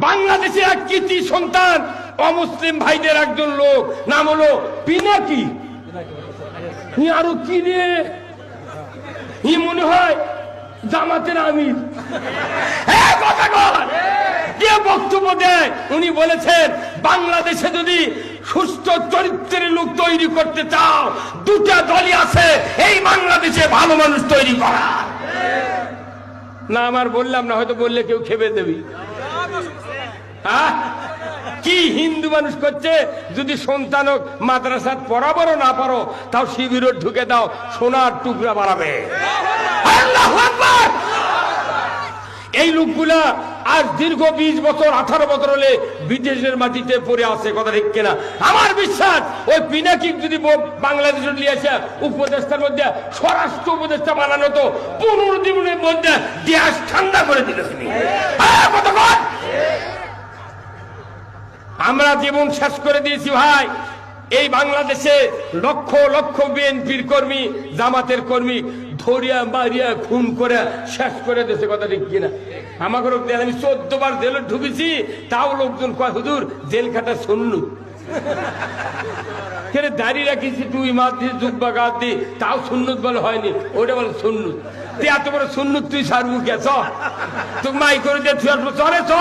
বাংলাদেশের এক কৃতি সন্তান অমুসলিম ভাইদের একজন লোক, নাম হলো পিনাকি। আরো কি রে, মনে হয় জামাতের আমির। বক্তব্য দেয়, উনি বলেছেন বাংলাদেশে যদি সুস্থ চরিত্রের লোক তৈরি করতে চাও, দুটা দলই আছে এই বাংলাদেশে ভালো মানুষ তৈরি করা। না আমার বললাম না, হয়তো বললে কেউ খেপে দেবি। কি হিন্দু মানুষ করছে, যদি সন্তান মাদ্রাসাত পড়াবারও না পারো, তাও শিবির ঢুকে দাও, সোনার টুকরা বাড়াবে। আল্লাহু আকবার। এই লোকগুলা আজ দীর্ঘ 20 বছর 18 বছর হলে বিদেশের মাটিতে পড়ে আছে, কথা ঠিক কিনা? আমার বিশ্বাস ওই পিনাকি যদি বাংলাদেশে নিয়ে আসে উপদেষ্টার মধ্যে স্বরাষ্ট্র উপদেষ্টা বানানো, তো 15 দিনের মধ্যে দেশ ঠান্ডা করে দিল। আমরা জীবন শেষ করে দিয়েছি ভাই। এই বাংলাদেশে লক্ষ লক্ষ বিএনপির কর্মী, জামাতের কর্মী ধরিয়া মারিয়া খুন করে শেষ করে দিয়েছে, কথা ঠিক কিনা? আমাকে আমি 14 বার জেলে ঢুকেছি, তাও লোকজন কয় হুজুর জেল খাটা সুন্নত। দাঁড়িয়ে রাখিছি, তুই মাত দিয়ে জুব্বা গাছ দি, তাও সুন্নত বলে হয়নি, ওটা বলে সুন্নত। তুই এত বড় সুন্নত তুই সারবু কে? চ তুই মাই করে দিয়ে চলে চ।